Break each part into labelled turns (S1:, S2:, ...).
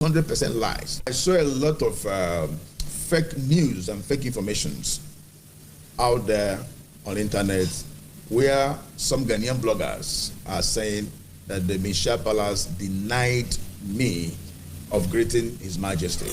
S1: 100% lies. I saw a lot of fake news and fake informations out there on the internet where some Ghanaian bloggers are saying that the Mehyia Palace denied me of greeting His Majesty.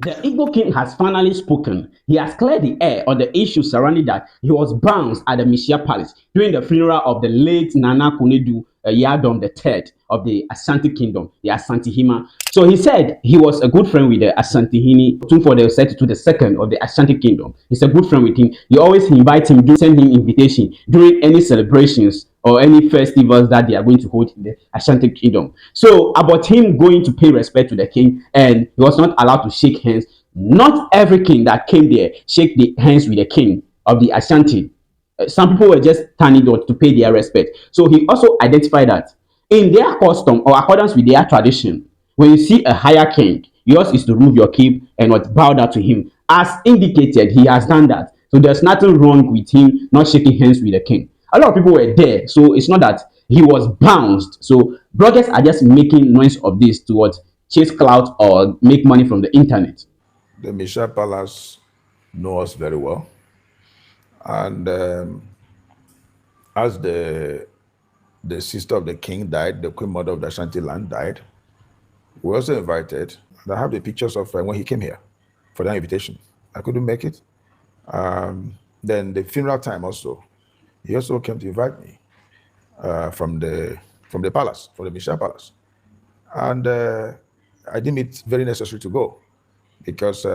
S2: The Igbo king has finally spoken. He has cleared the air on the issue surrounding that he was bounced at the Mehyia Palace during the funeral of the late Nana Kunedu Yadom III of the Ashanti Kingdom, the Asante Hima. So he said he was a good friend with the Asante Hini, for the to the second of the Ashanti Kingdom. He's a good friend with him. You always invite him, send him invitation during any celebrations or any festivals that they are going to hold in the Ashanti Kingdom. So about him going to pay respect to the king, and he was not allowed to shake hands. Not every king that came there shake the hands with the king of the Ashanti. Some people were just standing there to pay their respect. So he also identified that in their custom or accordance with their tradition, when you see a higher king, yours is to remove your cape and not bow down to him. As indicated, he has done that. So there's nothing wrong with him not shaking hands with the king. A lot of people were there, so it's not that he was bounced. So bloggers are just making noise of this to what, chase clout or make money from the internet.
S1: The Mehyia Palace know us very well. And as the sister of the king died, the queen mother of the Ashanti land died, we also invited. And I have the pictures of when he came here for that invitation. I couldn't make it. Then the funeral time also, he also came to invite me from the palace, from the Mehyia Palace. And I deemed it very necessary to go because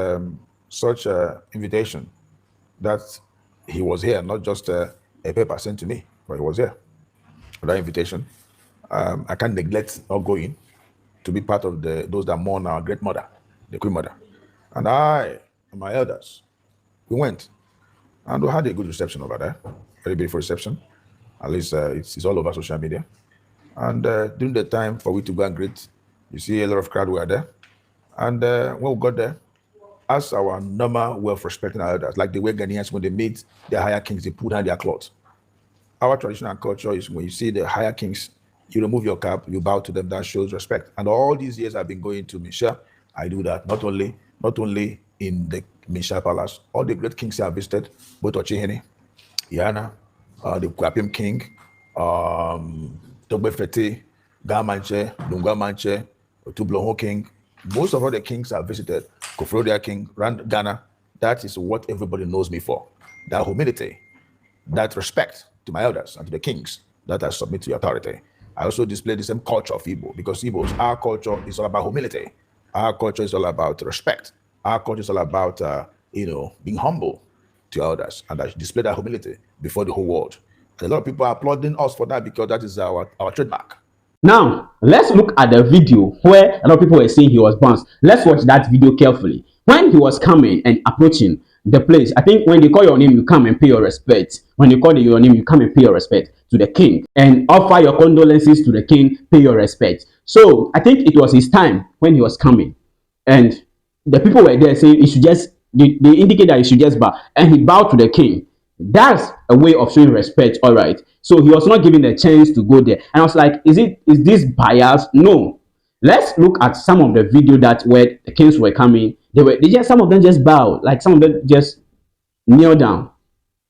S1: such an invitation that he was here, not just a paper sent to me, but he was here for that invitation. I can't neglect not going to be part of those that mourn our great mother, the queen mother. And I and my elders, we went and we had a good reception over there, very beautiful reception. At least it's all over social media. And during the time for we to go and greet, you see a lot of crowd were there. And when we got there, as our normal way of respecting our elders, like the way Ghanaians, when they meet their higher kings, they put on their clothes. Our traditional culture is when you see the higher kings, you remove your cap, you bow to them, that shows respect. And all these years I've been going to Mehyia, I do that, not only in the Mehyia Palace, all the great kings I visited, both Ochihene, Yana, the Kwapim King, Togbe Fete, Gamanche, Lunga Manche, Otublonho King. Most of all the kings I visited, Kofrodia King, Ghana, that is what everybody knows me for. That humility, that respect to my elders and to the kings, that I submit to your authority. I also display the same culture of Igbo, because Igbos, our culture is all about humility. Our culture is all about respect. Our culture is all about, being humble to elders, and I display that humility before the whole world. And a lot of people are applauding us for that because that is our trademark.
S2: Now, let's look at the video where a lot of people were saying he was bounced. Let's watch that video carefully. When he was coming and approaching the place, I think when they call your name, you come and pay your respect. When they call your name, you come and pay your respect to the king and offer your condolences to the king, pay your respect. So I think it was his time when he was coming. And the people were there saying he should just, they indicate that he should just bow. And he bowed to the king. That's a way of showing respect, all right. So he was not given the chance to go there. And I was like, is this bias? No. Let's look at some of the video that where the kings were coming. Some of them just bowed, like some of them just kneel down.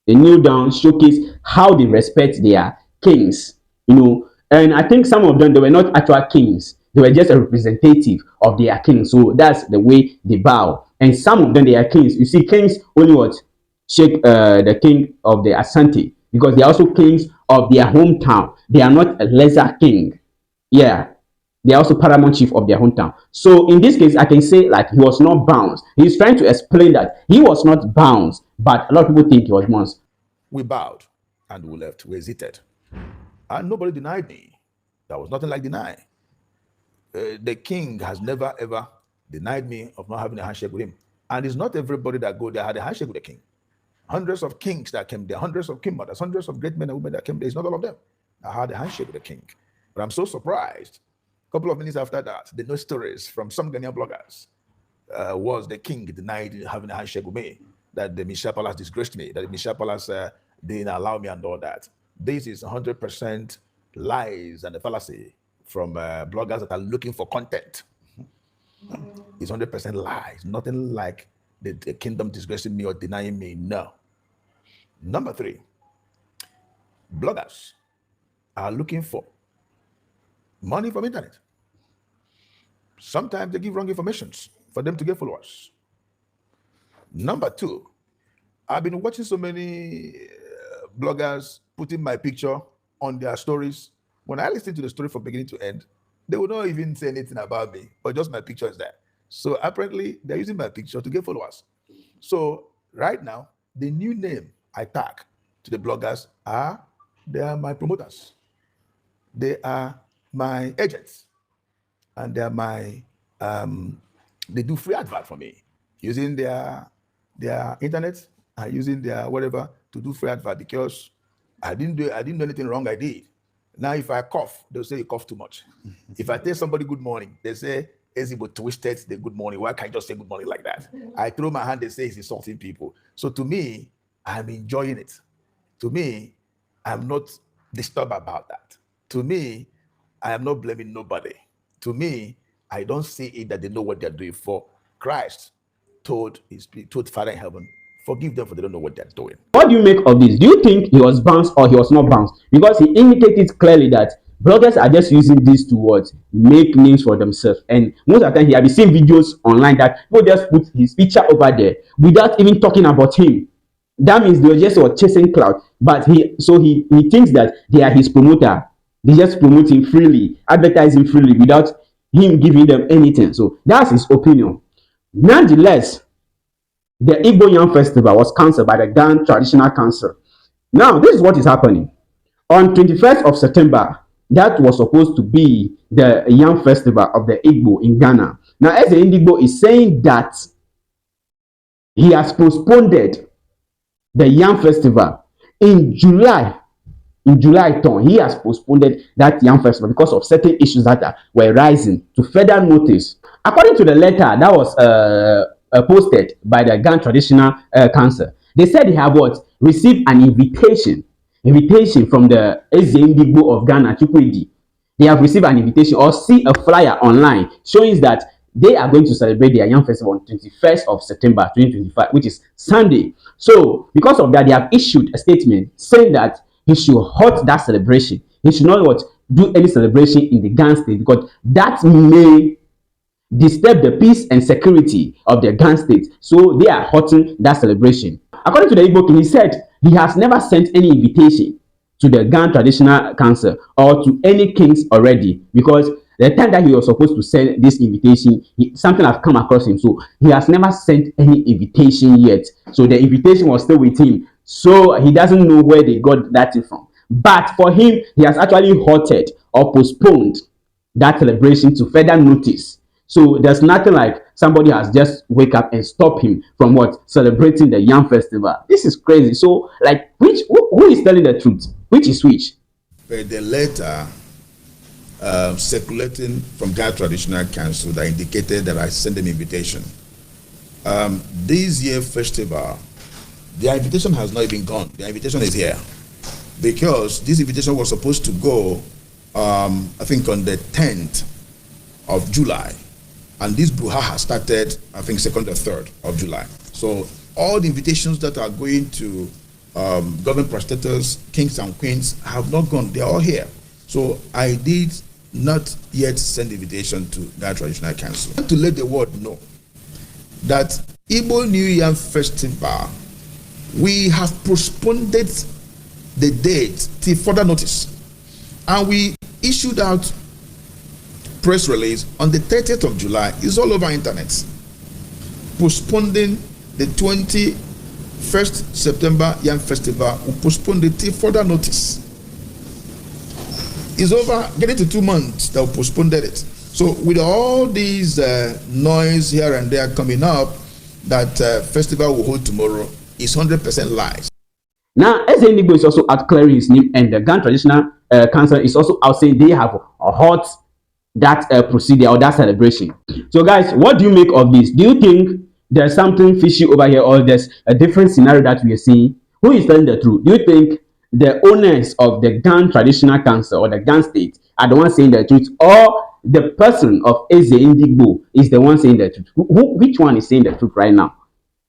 S2: They kneel down, showcase how they respect their kings, And I think some of them, they were not actual kings. They were just a representative of their king. So that's the way they bow. And some of them, they are kings. You see, kings only what? Shake the king of the Asante, because they are also kings of their hometown. They are not a lesser king. Yeah, they are also paramount chief of their hometown. So in this case, I can say like he was not bounced. He's trying to explain that he was not bounced, but a lot of people think he was bounced.
S1: We bowed and we left. We exited, and nobody denied me. There was nothing like denying. The king has never ever denied me of not having a handshake with him, and it's not everybody that go there had a handshake with the king. Hundreds of kings that came there, hundreds of king mothers, hundreds of great men and women that came there. It's not all of them. I had a handshake with the king. But I'm so surprised. A couple of minutes after that, the news stories from some Ghanaian bloggers was the king denied having a handshake with me, that the Mehyia Palace disgraced me, that the Mehyia Palace didn't allow me and all that. This is 100% lies and a fallacy from bloggers that are looking for content. It's 100% lies. Nothing like the kingdom disgracing me or denying me. No. Number 3, bloggers are looking for money from internet. Sometimes they give wrong information for them to get followers. Number 2, I've been watching so many bloggers putting my picture on their stories. When I listen to the story from beginning to end, they will not even say anything about me, but just my picture is there. So apparently, they're using my picture to get followers. So right now, the new name I tag to the bloggers they are my promoters. They are my agents. And they are my, they do free advert for me using their internet and using their whatever to do free advert, because I didn't do anything wrong. I did. Now, if I cough, they'll say you cough too much. If I tell somebody good morning, they say, Ezigbo twisted the good morning. Why can't you just say good morning like that? I throw my hand, they say he's insulting people. So to me, I'm enjoying it. To me, I'm not disturbed about that. To me, I am not blaming nobody. To me, I don't see it that they know what they're doing. For Christ told Father in heaven, forgive them for they don't know what they're doing.
S2: What do you make of this? Do you think he was bounced or he was not bounced? Because he indicated clearly that bloggers are just using these two words, make names for themselves. And most of the time, he has seen videos online that people just put his picture over there without even talking about him. That means they were just chasing clout. But he thinks that they are his promoter. They just promote him freely, advertising freely without him giving them anything. So that's his opinion. Nonetheless, the Igbo Yam Festival was cancelled by the Ghana Traditional Council. Now, this is what is happening. On 21st of September, that was supposed to be the Yam Festival of the Igbo in Ghana. Now, as the Igbo is saying that he has postponed the Yam Festival in July. In July, he has postponed that Yam Festival because of certain issues that were rising to further notice. According to the letter that was posted by the Ghana Traditional Council, they said they have received an invitation from the Igbo of Ghana, Chukwudi. They have received an invitation or see a flyer online showing that they are going to celebrate their Yam Festival on 21st of September 2025, which is Sunday. So, because of that, they have issued a statement saying that he should halt that celebration. He should not do any celebration in the Ghana state because that may disturb the peace and security of the Ghana state. So they are halting that celebration. According to the Igbo king, he said he has never sent any invitation to the Ghana Traditional Council or to any kings already, because the time that he was supposed to send this invitation, something has come across him. So he has never sent any invitation yet. So the invitation was still with him. So he doesn't know where they got that from. But for him, he has actually halted or postponed that celebration to further notice. So there's nothing like somebody has just wake up and stop him from celebrating the Yam Festival. This is crazy. So like, who is telling the truth? Which is which?
S1: But the letter circulating from Ghana Traditional Council that indicated that I sent an invitation. This year festival, the invitation has not even gone. The invitation is here because this invitation was supposed to go, I think, on the 10th of July. And this brouhaha started, I think, 2nd or 3rd of July. So all the invitations that are going to government prostators, kings and queens have not gone. They're all here. So I did not yet send invitation to that traditional council. To let the world know that Igbo New Year Festival, we have postponed the date till further notice. And we issued out press release on the 30th of July. It's all over internet. Postponing the 21st September Yam Festival, we postponed it till further notice. It's over, getting to 2 months that we postponed it. So with all these noise here and there coming up, that festival will hold tomorrow is 100% lies.
S2: Now, Igbo is also out clearing his name, and the Ghana Traditional Council is also out saying they have halt that procedure or that celebration. So guys, what do you make of this? Do you think there's something fishy over here, or there's a different scenario that we are seeing? Who is telling the truth? Do you think the owners of the Gan traditional council or the Gan state are the ones saying the truth, or the person of Eze Indigbo is the one saying the truth? Which one is saying the truth right now?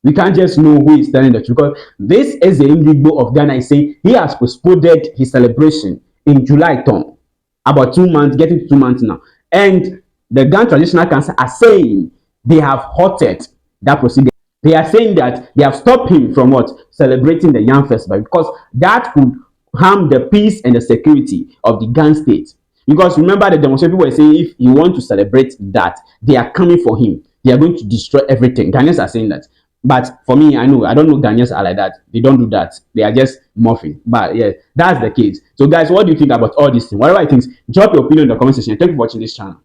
S2: We can't just know who is telling the truth, because this Eze Indigbo of Ghana is saying he has postponed his celebration in July term, about 2 months, getting to 2 months now. And the Ghana Traditional Council are saying they have halted that procedure. They are saying that they have stopped him from what? Celebrating the Yam Festival, because that could harm the peace and the security of the Ghana state. Because remember, the demonstration people were saying if you want to celebrate that, they are coming for him. They are going to destroy everything. Ghanaians are saying that. But for me, I don't know Ghanaians are like that. They don't do that. They are just morphing. But yeah, that's the case. So guys, what do you think about all these things? Whatever I think, drop your opinion in the comment section. Thank you for watching this channel.